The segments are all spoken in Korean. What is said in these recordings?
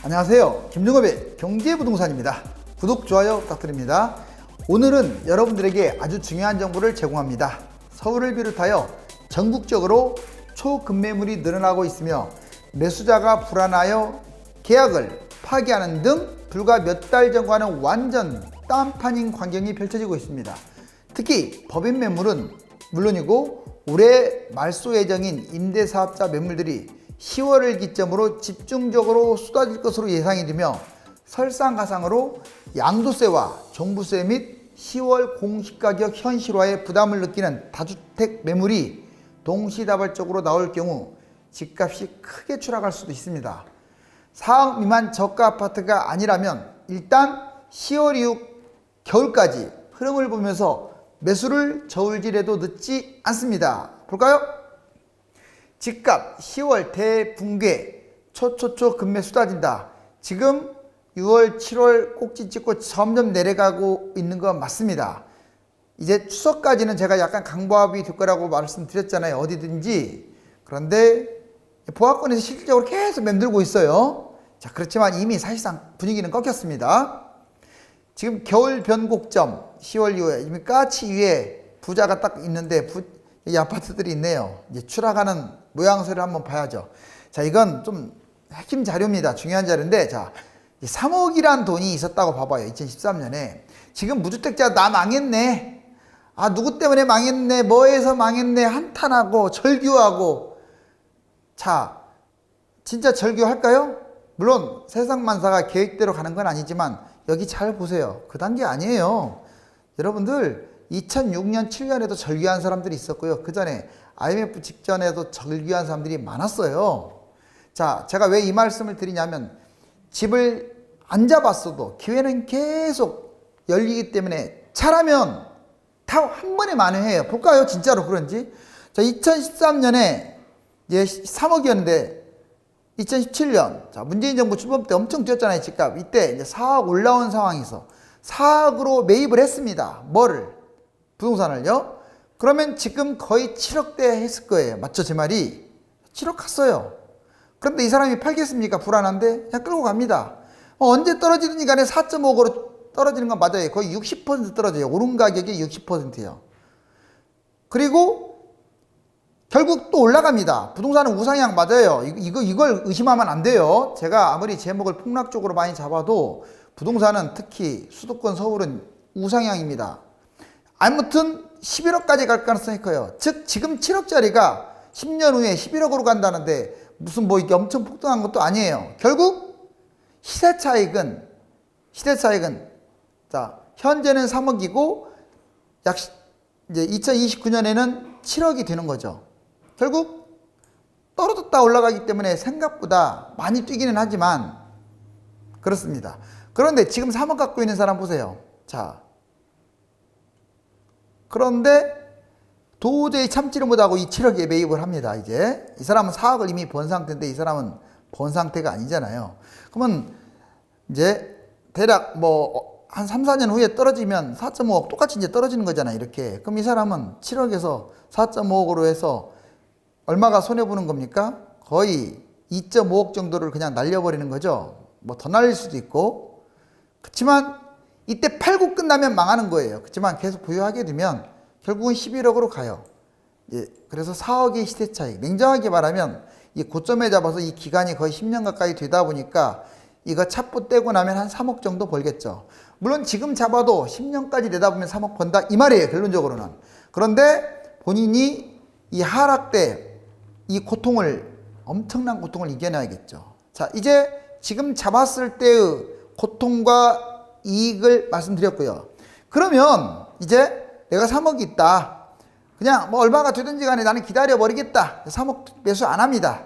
안녕하세요. 김종업의 경제부동산입니다. 구독, 좋아요 부탁드립니다. 오늘은 여러분들에게 아주 중요한 정보를 제공합니다. 서울을 비롯하여 전국적으로 초급매물이 늘어나고 있으며 매수자가 불안하여 계약을 파기하는 등 불과 몇 달 전과는 완전 딴판인 광경이 펼쳐지고 있습니다. 특히 법인 매물은 물론이고 올해 말소 예정인 임대사업자 매물들이 10월을 기점으로 집중적으로 쏟아질 것으로 예상이 되며 설상가상으로 양도세와 종부세 및 10월 공시가격 현실화에 부담을 느끼는 다주택 매물이 동시다발적으로 나올 경우 집값이 크게 추락할 수도 있습니다. 4억 미만 저가 아파트가 아니라면 일단 10월 이후 겨울까지 흐름을 보면서 매수를 저울질해도 늦지 않습니다. 볼까요? 집값 10월 대붕괴 초초초 급매 쏟아진다. 지금 6월 7월 꼭지 찍고 점점 내려가고 있는 건 맞습니다. 이제 추석까지는 제가 약간 강보합이 될 거라고 말씀드렸잖아요. 어디든지. 그런데 보합권에서 실질적으로 계속 맴돌고 있어요. 자, 그렇지만 이미 사실상 분위기는 꺾였습니다. 지금 겨울 변곡점 10월 이후에 이미 까치 위에 부자가 딱 있는데 이 아파트들이 있네요. 이제 추락하는 모양새를 한번 봐야죠. 자, 이건 좀 핵심 자료입니다. 중요한 자료인데, 자, 3억이란 돈이 있었다고 봐봐요. 2013년에. 지금 무주택자 나 망했네. 아, 누구 때문에 망했네. 뭐해서 망했네. 한탄하고 절규하고. 자, 진짜 절규할까요? 물론 세상 만사가 계획대로 가는 건 아니지만 여기 잘 보세요. 그 단계 아니에요. 여러분들 2006년, 7년에도 절규한 사람들이 있었고요. 그 전에 IMF 직전에도 절규한 사람들이 많았어요. 자, 제가 왜 이 말씀을 드리냐면 집을 안 잡았어도 기회는 계속 열리기 때문에 잘하면 다 한 번에 만회해요. 볼까요? 진짜로 그런지. 자, 2013년에 이제 3억이었는데 2017년 자, 문재인 정부 출범 때 엄청 뛰었잖아요. 집값. 이때 이제 4억 올라온 상황에서 4억으로 매입을 했습니다. 뭐를? 부동산을요. 그러면 지금 거의 7억대 했을 거예요. 맞죠? 제 말이 7억 갔어요. 그런데 이 사람이 팔겠습니까? 불안한데 그냥 끌고 갑니다. 언제 떨어지든지 간에 4.5억으로 떨어지는 건 맞아요. 거의 60% 떨어져요. 오른 가격이 60%예요. 그리고 결국 또 올라갑니다. 부동산은 우상향 맞아요. 이걸 의심하면 안 돼요. 제가 아무리 제목을 폭락적으로 많이 잡아도 부동산은 특히 수도권 서울은 우상향입니다. 아무튼 11억까지 갈 가능성이 커요. 즉 지금 7억짜리가 10년 후에 11억으로 간다는데 무슨 뭐 이게 엄청 폭등한 것도 아니에요. 결국 시세 차익은 자, 현재는 3억이고 약 이제 2029년에는 7억이 되는 거죠. 결국 떨어졌다 올라가기 때문에 생각보다 많이 뛰기는 하지만 그렇습니다. 그런데 지금 3억 갖고 있는 사람 보세요. 자, 그런데 도저히 참지를 못하고 이 7억에 매입을 합니다. 이제 이 사람은 4억을 이미 번 상태인데 이 사람은 번 상태가 아니잖아요. 그러면 이제 대략 뭐 한 3, 4년 후에 떨어지면 4.5억 똑같이 이제 떨어지는 거잖아요. 이렇게. 그럼 이 사람은 7억에서 4.5억으로 해서 얼마가 손해보는 겁니까? 거의 2.5억 정도를 그냥 날려버리는 거죠. 뭐 더 날릴 수도 있고. 그렇지만 이때 팔고 끝나면 망하는 거예요. 그렇지만 계속 보유하게 되면 결국은 11억으로 가요. 예, 그래서 4억의 시세 차익. 냉정하게 말하면 이 고점에 잡아서 이 기간이 거의 10년 가까이 되다 보니까 이거 찹부 떼고 나면 한 3억 정도 벌겠죠. 물론 지금 잡아도 10년까지 내다보면 3억 번다 이 말이에요. 결론적으로는. 그런데 본인이 이 하락 때 이 고통을 엄청난 고통을 이겨내야겠죠. 자, 이제 지금 잡았을 때의 고통과 이익을 말씀드렸고요. 그러면 이제 내가 3억이 있다. 그냥 뭐 얼마가 되든지 간에 나는 기다려버리겠다. 3억 매수 안 합니다.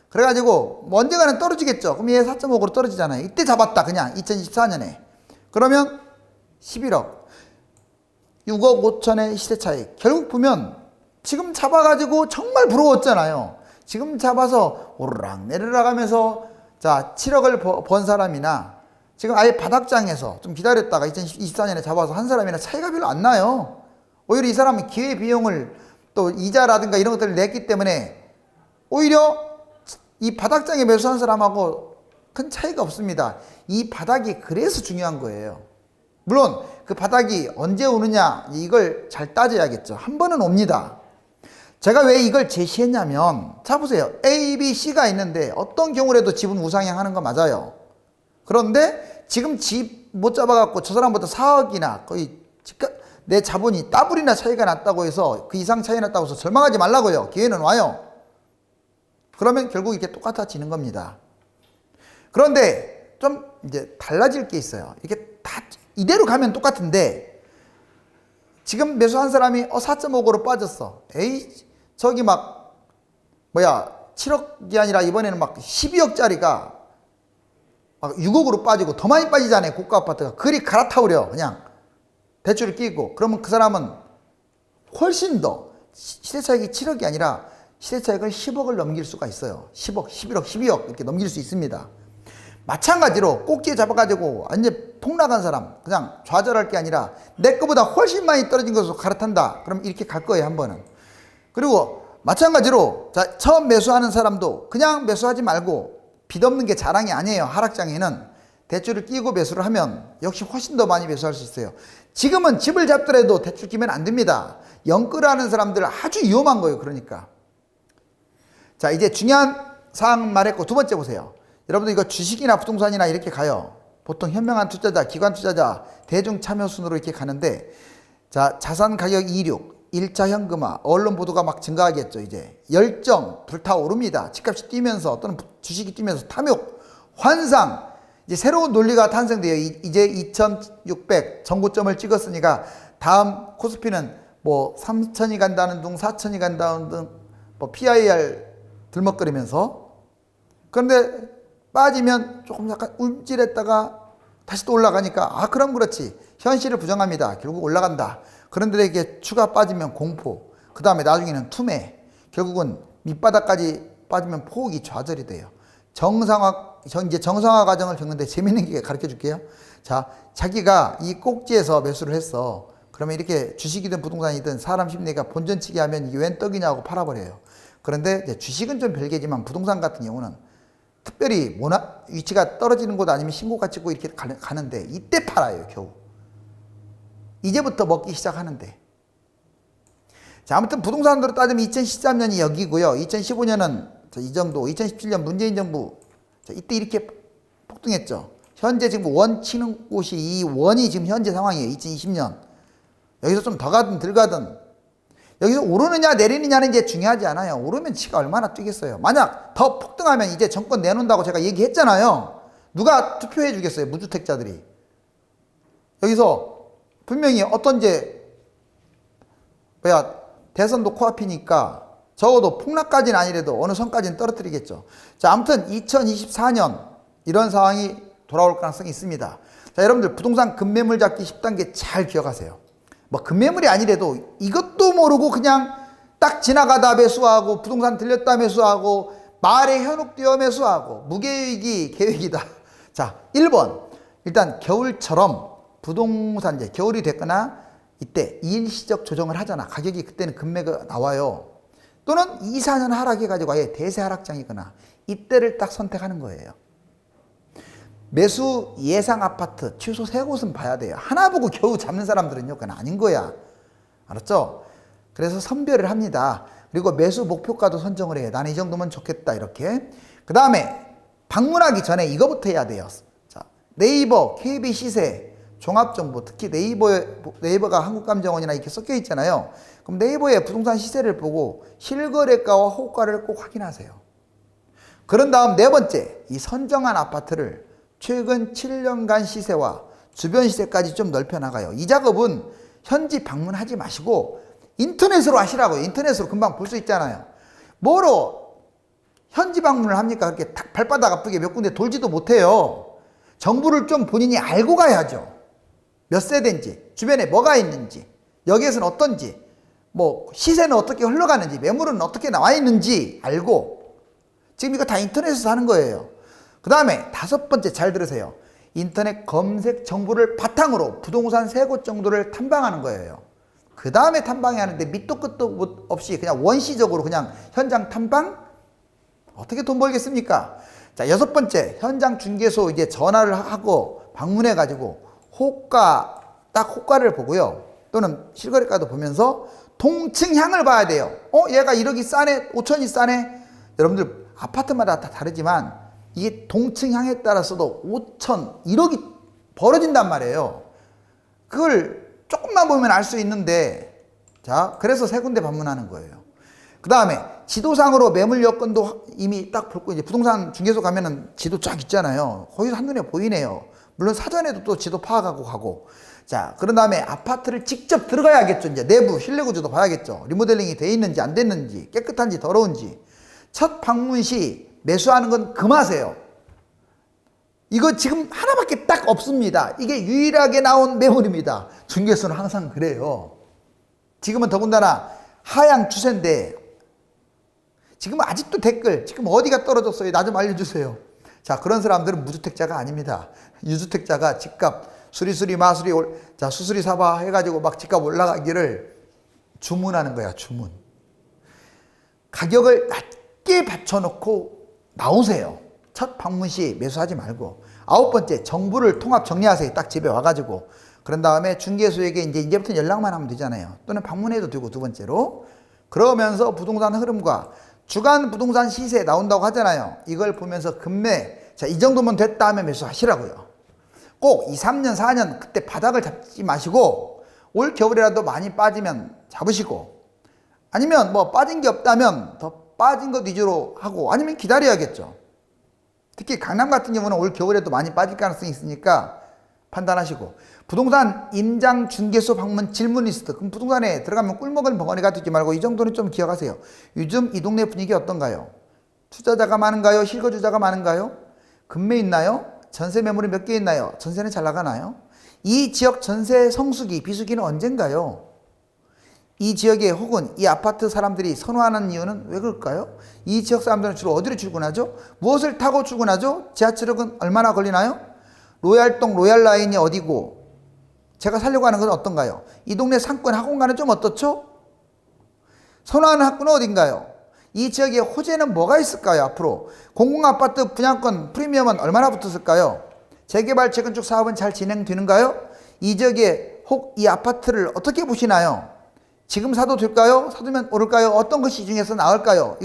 그래가지고 뭐 언젠가는 떨어지겠죠. 그럼 얘 4.5억으로 떨어지잖아요. 이때 잡았다. 그냥 2024년에. 그러면 11억. 6억 5천의 시세 차익. 결국 보면 지금 잡아가지고 정말 부러웠잖아요. 지금 잡아서 오르락 내리락 하면서 자 7억을 번 사람이나 지금 아예 바닥장에서 좀 기다렸다가 2024년에 잡아서 한 사람이나 차이가 별로 안 나요. 오히려 이 사람은 기회비용을 또 이자라든가 이런 것들을 냈기 때문에 오히려 이 바닥장에 매수한 사람하고 큰 차이가 없습니다. 이 바닥이 그래서 중요한 거예요. 물론 그 바닥이 언제 오느냐 이걸 잘 따져야겠죠. 한 번은 옵니다. 제가 왜 이걸 제시했냐면, 자 보세요. A, B, C가 있는데 어떤 경우라도 집은 우상향하는 거 맞아요. 그런데 지금 집 못 잡아갖고 저 사람보다 4억이나 거의 내 자본이 더블이나 차이가 났다고 해서 그 이상 차이 났다고 해서 절망하지 말라고요. 기회는 와요. 그러면 결국 이렇게 똑같아지는 겁니다. 그런데 좀 이제 달라질 게 있어요. 이게 다 이대로 가면 똑같은데, 지금 매수한 사람이 4.5억으로 빠졌어. 에이, 저기 막 7억이 아니라 이번에는 막 12억짜리가 막 6억으로 빠지고 더 많이 빠지잖아요. 고가 아파트가. 그리 갈아타오려. 그냥 대출을 끼고. 그러면 그 사람은 훨씬 더 시세차익이 7억이 아니라 시세차익을 10억을 넘길 수가 있어요. 10억, 11억, 12억 이렇게 넘길 수 있습니다. 마찬가지로 꼭지에 잡아가지고 완전 폭락한 사람, 그냥 좌절할 게 아니라 내 거보다 훨씬 많이 떨어진 것으로 갈아탄다. 그럼 이렇게 갈 거예요, 한 번은. 그리고 마찬가지로 자, 처음 매수하는 사람도 그냥 매수하지 말고, 빚 없는 게 자랑이 아니에요. 하락장에는 대출을 끼고 매수를 하면 역시 훨씬 더 많이 매수할 수 있어요. 지금은 집을 잡더라도 대출 끼면 안 됩니다. 영끌하는 사람들 아주 위험한 거예요. 그러니까 자, 이제 중요한 사항 말했고, 두 번째 보세요. 여러분들 이거 주식이나 부동산이나 이렇게 가요. 보통 현명한 투자자, 기관 투자자, 대중 참여 순으로 이렇게 가는데, 자, 자산 가격 이륙, 1차 현금화, 언론 보도가 막 증가하겠죠. 이제 열정 불타오릅니다. 집값이 뛰면서 또는 주식이 뛰면서 탐욕, 환상, 이제 새로운 논리가 탄생돼요. 이제 2600 전고점을 찍었으니까 다음 코스피는 뭐 3000이 간다는 둥, 4000이 간다는 둥, 뭐 PIR 들먹거리면서. 그런데 빠지면 조금 약간 움찔했다가 다시 또 올라가니까, 아, 그럼 그렇지. 현실을 부정합니다. 결국 올라간다. 그런데 추가 빠지면 공포, 그 다음에 나중에는 투매, 결국은 밑바닥까지 빠지면 포옥이 좌절이 돼요. 이제 정상화 과정을 겪는데 재밌는 게 가르쳐 줄게요. 자, 자기가 이 꼭지에서 매수를 했어. 그러면 이렇게 주식이든 부동산이든 사람 심리가 본전치기 하면 이게 웬 떡이냐고 팔아버려요. 그런데 이제 주식은 좀 별개지만 부동산 같은 경우는 특별히 위치가 떨어지는 곳 아니면 신고가 찍고 이렇게 가는데, 이때 팔아요, 겨우. 이제부터 먹기 시작하는데. 자, 아무튼 부동산으로 따지면 2013년이 여기고요. 2015년은 이 정도, 2017년 문재인 정부, 자, 이때 이렇게 폭등했죠. 현재 지금 원 치는 곳이 이 원이 지금 현재 상황이에요. 2020년. 여기서 좀 더 가든 덜 가든, 여기서 오르느냐 내리느냐는 이제 중요하지 않아요. 오르면 치가 얼마나 뛰겠어요. 만약 더 폭등하면 이제 정권 내놓는다고 제가 얘기했잖아요. 누가 투표해 주겠어요, 무주택자들이. 여기서 분명히 어떤 대선도 코앞이니까 적어도 폭락까지는 아니래도 어느 선까지는 떨어뜨리겠죠. 자, 아무튼 2024년 이런 상황이 돌아올 가능성이 있습니다. 자, 여러분들 부동산 급매물 잡기 10단계 잘 기억하세요. 뭐 급매물이 아니래도 이것도 모르고 그냥 딱 지나가다 매수하고, 부동산 들렸다 매수하고, 말에 현혹되어 매수하고, 무계획이 계획이다. 자, 1번. 일단 겨울처럼 부동산, 이제 겨울이 됐거나 이때 일시적 조정을 하잖아. 가격이 그때는 급매가 나와요. 또는 2, 4년 하락해가지고 아예 대세 하락장이거나, 이때를 딱 선택하는 거예요. 매수 예상 아파트 최소 3곳은 봐야 돼요. 하나 보고 겨우 잡는 사람들은요, 그건 아닌 거야. 알았죠? 그래서 선별을 합니다. 그리고 매수 목표가도 선정을 해요. 나는 이 정도면 좋겠다, 이렇게. 그 다음에 방문하기 전에 이거부터 해야 돼요. 자, 네이버, KB 시세, 종합정보, 특히 네이버가 한국감정원이나 이렇게 섞여 있잖아요. 그럼 네이버의 부동산 시세를 보고 실거래가와 호가를 꼭 확인하세요. 그런 다음 네 번째, 이 선정한 아파트를 최근 7년간 시세와 주변 시세까지 좀 넓혀 나가요. 이 작업은 현지 방문하지 마시고 인터넷으로 하시라고요. 인터넷으로 금방 볼 수 있잖아요. 뭐로 현지 방문을 합니까? 그렇게 발바닥 아프게 몇 군데 돌지도 못해요. 정보를 좀 본인이 알고 가야죠. 몇 세대인지, 주변에 뭐가 있는지, 여기에서는 어떤지, 뭐 시세는 어떻게 흘러가는지, 매물은 어떻게 나와 있는지 알고. 지금 이거 다 인터넷에서 하는 거예요. 그 다음에 다섯 번째, 잘 들으세요. 인터넷 검색 정보를 바탕으로 부동산 3곳 정도를 탐방하는 거예요. 그 다음에 탐방해야 하는데 밑도 끝도 없이 그냥 원시적으로 그냥 현장 탐방? 어떻게 돈 벌겠습니까? 자, 여섯 번째, 현장 중개소 이제 전화를 하고 방문해 가지고 호가, 딱 호가를 보고요. 또는 실거래가도 보면서 동층향을 봐야 돼요. 얘가 1억이 싸네, 5천이 싸네. 여러분들 아파트마다 다 다르지만 이게 동층향에 따라서도 5천, 1억이 벌어진단 말이에요. 그걸 조금만 보면 알 수 있는데, 자, 그래서 세 군데 방문하는 거예요. 그 다음에 지도상으로 매물 여건도 이미 딱 볼고, 이제 부동산 중개소 가면은 지도 쫙 있잖아요. 거기서 한눈에 보이네요. 물론 사전에도 또 지도 파악하고 가고. 자, 그런 다음에 아파트를 직접 들어가야겠죠. 이제 내부 실내 구조도 봐야겠죠. 리모델링이 돼 있는지 안 됐는지, 깨끗한지 더러운지. 첫 방문 시 매수하는 건 금하세요. 이거 지금 하나밖에 딱 없습니다. 이게 유일하게 나온 매물입니다. 중개소는 항상 그래요. 지금은 더군다나 하향 추세인데, 지금 아직도 댓글, 지금 어디가 떨어졌어요? 나 좀 알려주세요. 자, 그런 사람들은 무주택자가 아닙니다. 유주택자가 집값, 수리수리 마수리, 자, 수수리 사바 해가지고 막 집값 올라가기를 주문하는 거야, 주문. 가격을 낮게 받쳐놓고 나오세요. 첫 방문 시 매수하지 말고. 아홉 번째, 정보를 통합 정리하세요. 딱 집에 와가지고. 그런 다음에 중개소에게 이제부터 연락만 하면 되잖아요. 또는 방문해도 되고, 두 번째로. 그러면서 부동산 흐름과 주간 부동산 시세 나온다고 하잖아요. 이걸 보면서 금매, 자, 이 정도면 됐다 하면 매수하시라고요. 꼭 2, 3년, 4년 그때 바닥을 잡지 마시고 올 겨울이라도 많이 빠지면 잡으시고, 아니면 뭐 빠진 게 없다면 더 빠진 것 위주로 하고, 아니면 기다려야겠죠. 특히 강남 같은 경우는 올 겨울에도 많이 빠질 가능성이 있으니까 판단하시고. 부동산 임장 중개소 방문 질문 리스트. 그럼 부동산에 들어가면 꿀먹은 벙어리가 되지 말고 이 정도는 좀 기억하세요. 요즘 이 동네 분위기 어떤가요? 투자자가 많은가요? 실거주자가 많은가요? 금매 있나요? 전세 매물이 몇 개 있나요? 전세는 잘 나가나요? 이 지역 전세 성수기, 비수기는 언젠가요? 이 지역에 혹은 이 아파트 사람들이 선호하는 이유는 왜 그럴까요? 이 지역 사람들은 주로 어디로 출근하죠? 무엇을 타고 출근하죠? 지하철역은 얼마나 걸리나요? 로얄동 로얄라인이 어디고, 제가 살려고 하는 건 어떤가요? 이 동네 상권 학원가는 좀 어떻죠? 선호하는 학군은 어딘가요? 이 지역에 호재는 뭐가 있을까요? 앞으로 공공아파트 분양권 프리미엄은 얼마나 붙었을까요? 재개발 재건축 사업은 잘 진행되는가요? 이 지역에 혹 이 아파트를 어떻게 보시나요? 지금 사도 될까요? 사두면 오를까요? 어떤 것이 중에서 나을까요?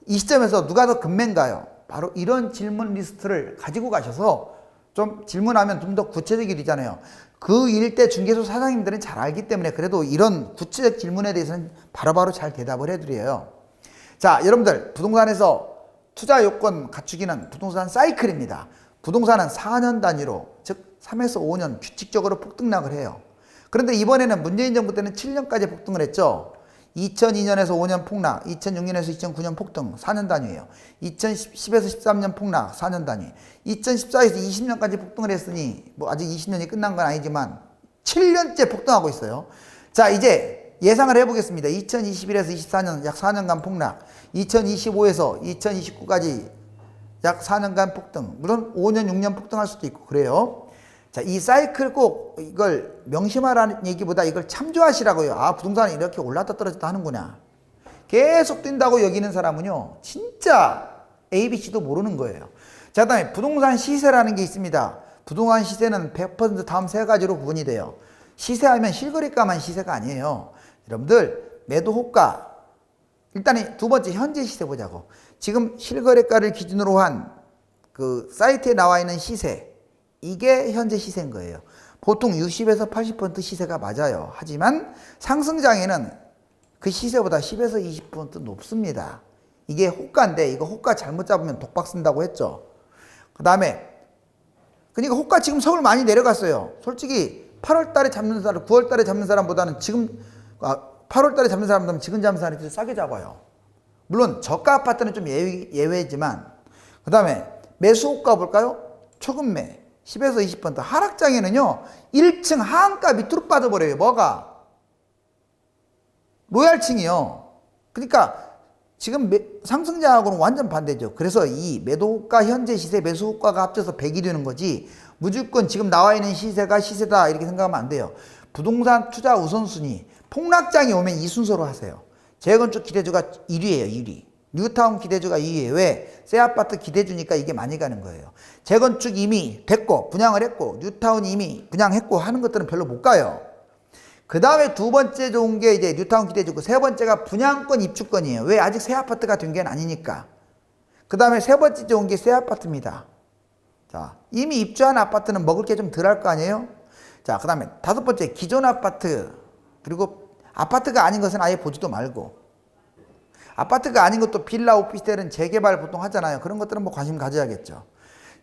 이 시점에서 누가 더 금매인가요? 바로 이런 질문 리스트를 가지고 가셔서 좀 질문하면 좀 더 구체적이 되잖아요. 그 일대 중개소 사장님들은 잘 알기 때문에 그래도 이런 구체적 질문에 대해서는 바로바로 잘 대답을 해드려요. 자, 여러분들, 부동산에서 투자 요건 갖추기는 부동산 사이클입니다. 부동산은 4년 단위로, 즉 3에서 5년 규칙적으로 폭등락을 해요. 그런데 이번에는 문재인 정부 때는 7년까지 폭등을 했죠. 2002년에서 5년 폭락, 2006년에서 2009년 폭등 4년 단위예요. 2010에서 13년 폭락 4년 단위, 2014에서 20년까지 폭등을 했으니 뭐 아직 20년이 끝난 건 아니지만 7년째 폭등하고 있어요. 자, 이제 예상을 해보겠습니다. 2021에서 24년 약 4년간 폭락, 2025에서 2029까지 약 4년간 폭등, 물론 5년, 6년 폭등할 수도 있고 그래요. 자, 이 사이클 꼭 이걸 명심하라는 얘기보다 이걸 참조하시라고요. 아, 부동산이 이렇게 올랐다 떨어졌다 하는구나. 계속 뛴다고 여기는 사람은요, 진짜 ABC도 모르는 거예요. 자, 그 다음에 부동산 시세라는 게 있습니다. 부동산 시세는 100% 다음 세 가지로 구분이 돼요. 시세하면 실거래가만 시세가 아니에요. 여러분들, 매도 호가. 일단 두 번째, 현재 시세 보자고. 지금 실거래가를 기준으로 한 그 사이트에 나와 있는 시세, 이게 현재 시세인 거예요. 보통 60에서 80% 시세가 맞아요. 하지만 상승장에는 그 시세보다 10에서 20% 높습니다. 이게 호가인데, 이거 호가 잘못 잡으면 독박 쓴다고 했죠. 그 다음에 그러니까 호가 지금 서울 많이 내려갔어요. 솔직히 8월 달에 잡는 사람, 9월 달에 잡는 사람보다는 지금 8월 달에 잡는 사람보다는 지금 잡는 사람이 더 싸게 잡아요. 물론 저가 아파트는 좀 예외지만. 그 다음에 매수 호가 볼까요? 초급매 10에서 20%. 하락장에는요 1층 하한가 밑으로 빠져버려요. 뭐가? 로얄층이요. 그러니까 지금 상승장하고는 완전 반대죠. 그래서 이 매도가 현재 시세, 매수가가 합쳐서 100이 되는 거지, 무조건 지금 나와 있는 시세가 시세다 이렇게 생각하면 안 돼요. 부동산 투자 우선순위, 폭락장이 오면 이 순서로 하세요. 재건축 기대주가 1위예요. 1위. 뉴타운 기대주가 2위에 왜? 새 아파트 기대주니까 이게 많이 가는 거예요. 재건축 이미 됐고 분양을 했고 뉴타운 이미 분양했고 하는 것들은 별로 못 가요. 그 다음에 두 번째 좋은 게 이제 뉴타운 기대주고 세 번째가 분양권 입주권이에요. 왜? 아직 새 아파트가 된 게 아니니까. 그 다음에 세 번째 좋은 게 새 아파트입니다. 자, 이미 입주한 아파트는 먹을 게 좀 덜 할 거 아니에요? 자, 그 다음에 다섯 번째 기존 아파트, 그리고 아파트가 아닌 것은 아예 보지도 말고, 아파트가 아닌 것도 빌라 오피스텔은 재개발 보통 하잖아요. 그런 것들은 뭐 관심 가져야겠죠.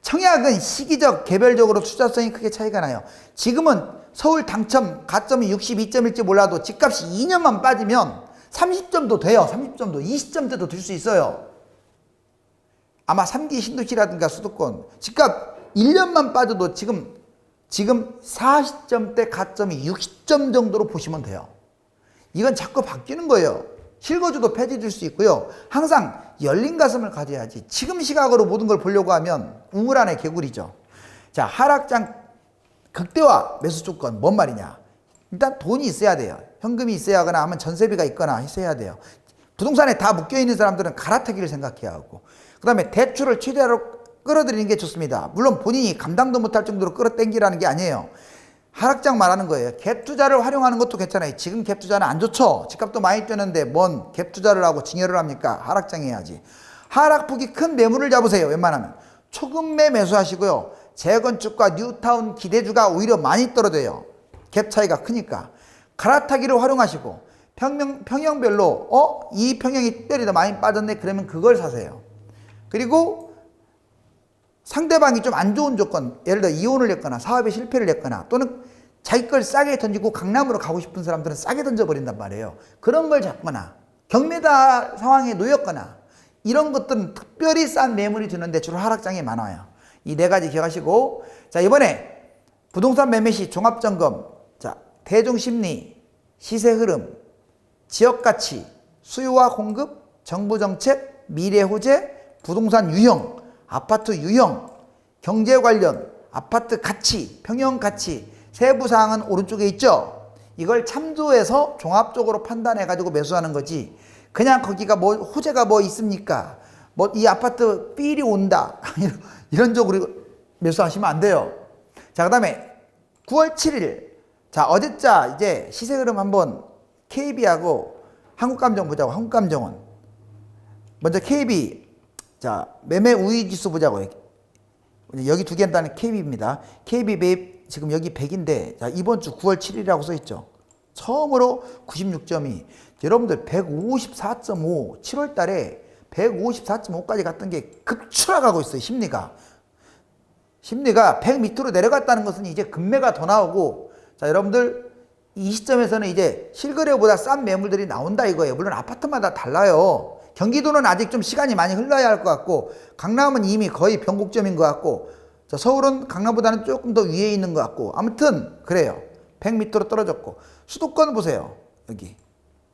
청약은 시기적 개별적으로 투자성이 크게 차이가 나요. 지금은 서울 당첨 가점이 62점일지 몰라도 집값이 2년만 빠지면 30점도 돼요. 30점도 20점대도 될 수 있어요. 아마 3기 신도시라든가 수도권 집값 1년만 빠져도 지금 40점대 가점이 60점 정도로 보시면 돼요. 이건 자꾸 바뀌는 거예요. 실거주도 폐지될 수 있고요. 항상 열린 가슴을 가져야지. 지금 시각으로 모든 걸 보려고 하면 우물 안의 개구리죠. 자, 하락장 극대화 매수 조건 뭔 말이냐. 일단 돈이 있어야 돼요. 현금이 있어야 하거나 하면 전세비가 있거나 했어야 돼요. 부동산에 다 묶여있는 사람들은 갈아타기를 생각해야 하고, 그 다음에 대출을 최대로 끌어들이는 게 좋습니다. 물론 본인이 감당도 못할 정도로 끌어당기라는 게 아니에요. 하락장 말하는 거예요. 갭 투자를 활용하는 것도 괜찮아요. 지금 갭 투자는 안 좋죠. 집값도 많이 뛰는데 뭔 갭 투자를 하고 증여를 합니까? 하락장 해야지. 하락폭이 큰 매물을 잡으세요. 웬만하면 초급매 매수하시고요. 재건축과 뉴타운 기대주가 오히려 많이 떨어져요. 갭 차이가 크니까. 갈아타기를 활용하시고, 평형별로 이 평형이 특별히 더 많이 빠졌네 그러면 그걸 사세요. 그리고 상대방이 좀 안 좋은 조건, 예를 들어 이혼을 했거나 사업에 실패를 했거나 또는 자기 걸 싸게 던지고 강남으로 가고 싶은 사람들은 싸게 던져버린단 말이에요. 그런 걸 잡거나 경매다 상황에 놓였거나 이런 것들은 특별히 싼 매물이 드는데 주로 하락장이 많아요. 이 네 가지 기억하시고, 자, 이번에 부동산 매매 시 종합점검, 자, 대중심리, 시세 흐름, 지역가치, 수요와 공급, 정부정책, 미래호재, 부동산 유형, 아파트 유형, 경제 관련, 아파트 가치, 평형 가치, 세부 사항은 오른쪽에 있죠. 이걸 참조해서 종합적으로 판단해 가지고 매수하는 거지, 그냥 거기가 뭐 호재가 뭐 있습니까? 뭐 이 아파트 삘이 온다 이런 쪽으로 매수하시면 안 돼요. 자, 그 다음에 9월 7일, 자, 어제자 이제 시세 흐름 한번 KB하고 한국감정 보자고. 한국감정은 먼저 KB, 자, 매매 우위 지수 보자고요. 여기 두 개는 다는 KB입니다. KB 매입 지금 여기 100인데, 자, 이번 주 9월 7일이라고 써 있죠. 처음으로 96점이, 여러분들 154.5, 7월 달에 154.5까지 갔던 게 급추락하고 있어요. 심리가 100 밑으로 내려갔다는 것은 이제 급매가 더 나오고, 자, 여러분들 이 시점에서는 이제 실거래보다 싼 매물들이 나온다 이거예요. 물론 아파트마다 달라요. 경기도는 아직 좀 시간이 많이 흘러야 할 것 같고, 강남은 이미 거의 변곡점인 것 같고, 자, 서울은 강남보다는 조금 더 위에 있는 것 같고, 아무튼 그래요. 100 밑으로 떨어졌고, 수도권 보세요. 여기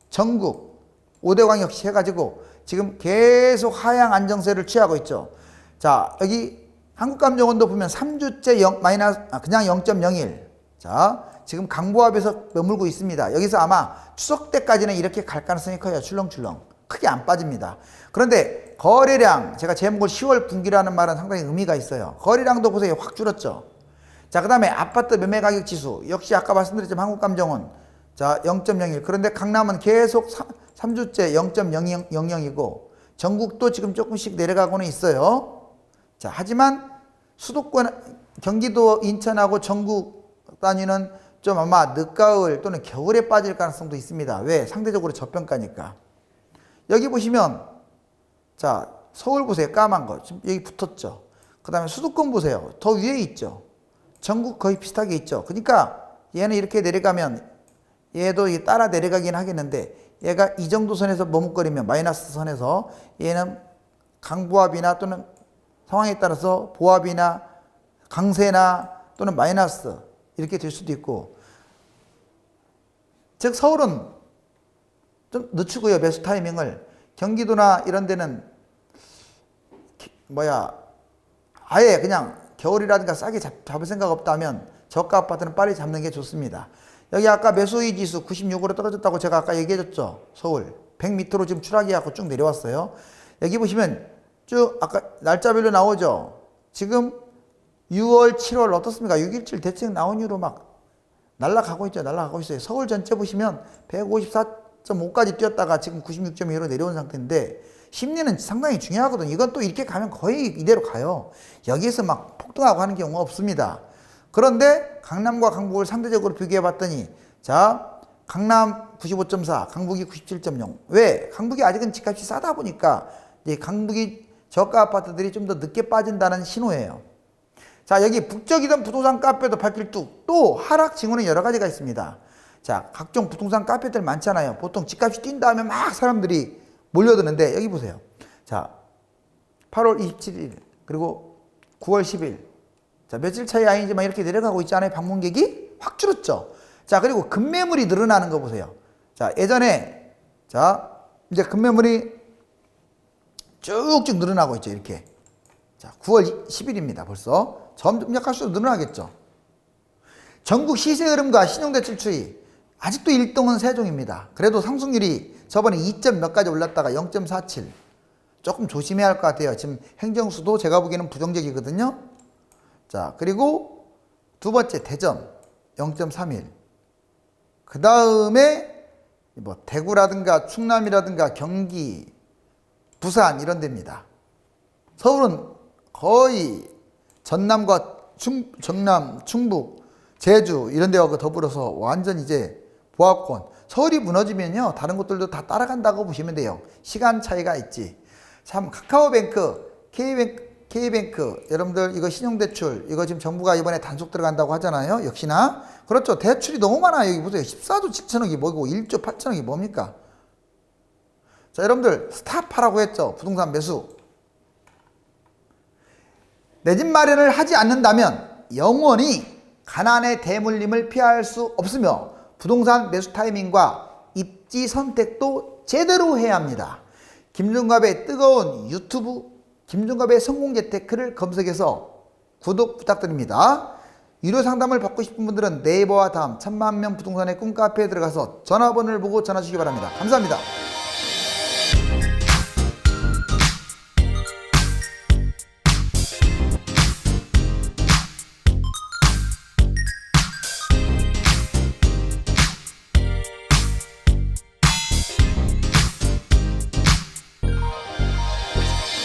전국 5대 광역시 해가지고 지금 계속 하향 안정세를 취하고 있죠. 자, 여기 한국감정원도 보면 3주째 그냥 0.01. 자, 지금 강보합에서 머물고 있습니다. 여기서 아마 추석 때까지는 이렇게 갈 가능성이 커요. 출렁출렁. 크게 안 빠집니다. 그런데 거래량, 제가 제목을 10월 분기라는 말은 상당히 의미가 있어요. 거래량도 보세요. 확 줄었죠. 자, 그 다음에 아파트 매매 가격 지수, 역시 아까 말씀드렸지만 한국감정원, 자, 0.01. 그런데 강남은 계속 3주째 0.00이고 전국도 지금 조금씩 내려가고는 있어요. 자, 하지만 수도권, 경기도, 인천하고 전국 단위는 좀 아마 늦가을 또는 겨울에 빠질 가능성도 있습니다. 왜? 상대적으로 저평가니까. 여기 보시면, 자, 서울 보세요. 까만 거. 지금 여기 붙었죠. 그 다음에 수도권 보세요. 더 위에 있죠. 전국 거의 비슷하게 있죠. 그러니까 얘는 이렇게 내려가면 얘도 따라 내려가긴 하겠는데, 얘가 이 정도 선에서 머뭇거리면, 마이너스 선에서, 얘는 강보합이나 또는 상황에 따라서 보합이나 강세나 또는 마이너스 이렇게 될 수도 있고, 즉 서울은 좀 늦추고요. 매수 타이밍을. 경기도나 이런 데는 아예 그냥 겨울이라든가 싸게 잡을 생각 없다면 저가 아파트는 빨리 잡는 게 좋습니다. 여기 아까 매수의 지수 96으로 떨어졌다고 제가 아까 얘기해줬죠. 서울 100 밑으로 지금 추락이 하고 쭉 내려왔어요. 여기 보시면 쭉 아까 날짜별로 나오죠. 지금 6월, 7월 어떻습니까? 6.17 대책 나온 이후로 막 날아가고 있죠. 날아가고 있어요. 서울 전체 보시면 154.5까지 뛰었다가 지금 96.2로 내려온 상태인데 심리는 상당히 중요하거든요. 이건 또 이렇게 가면 거의 이대로 가요. 여기에서 막 폭등하고 하는 경우가 없습니다. 그런데 강남과 강북을 상대적으로 비교해 봤더니 자, 강남 95.4, 강북이 97.0. 왜? 강북이 아직은 집값이 싸다 보니까 이제 강북이 저가 아파트들이 좀 더 늦게 빠진다는 신호예요. 자, 여기 북적이던 부동산 카페도 발길뚝 또 하락 징후는 여러 가지가 있습니다. 자, 각종 부동산 카페들 많잖아요. 보통 집값이 뛴다 하면 막 사람들이 몰려드는데 여기 보세요. 자, 8월 27일 그리고 9월 10일 자, 며칠 차이 아니지만 이렇게 내려가고 있지 않아요? 방문객이 확 줄었죠. 자, 그리고 급매물이 늘어나는 거 보세요. 자, 예전에 자, 이제 급매물이 쭉쭉 늘어나고 있죠. 이렇게. 자, 9월 10일입니다. 벌써. 점점 약할수록 늘어나겠죠. 전국 시세 흐름과 신용대출 추이. 아직도 1등은 세종입니다. 그래도 상승률이 저번에 2점 몇 가지 올랐다가 0.47. 조금 조심해야 할 것 같아요. 지금 행정수도 제가 보기에는 부정적이거든요. 자, 그리고 두 번째 대전 0.31. 그 다음에 뭐 대구라든가 충남이라든가 경기, 부산 이런 데입니다. 서울은 거의 전남과 정남, 충북, 제주 이런 데와 더불어서 완전 이제 보합권. 서울이 무너지면요 다른 곳들도 다 따라간다고 보시면 돼요. 시간 차이가 있지. 참 카카오뱅크, K뱅크 여러분들 이거 신용대출 이거 지금 정부가 이번에 단속 들어간다고 하잖아요. 역시나 그렇죠. 대출이 너무 많아요. 여기 보세요. 14조 7천억이 뭐고 1조 8천억이 뭡니까? 자, 여러분들 스탑하라고 했죠. 부동산 매수. 내 집 마련을 하지 않는다면 영원히 가난의 대물림을 피할 수 없으며 부동산 매수 타이밍과 입지 선택도 제대로 해야 합니다. 김종갑의 뜨거운 유튜브 김종갑의 성공재테크를 검색해서 구독 부탁드립니다. 유료 상담을 받고 싶은 분들은 네이버와 다음 1000만 명 부동산의 꿈카페에 들어가서 전화번호를 보고 전화 주시기 바랍니다. 감사합니다.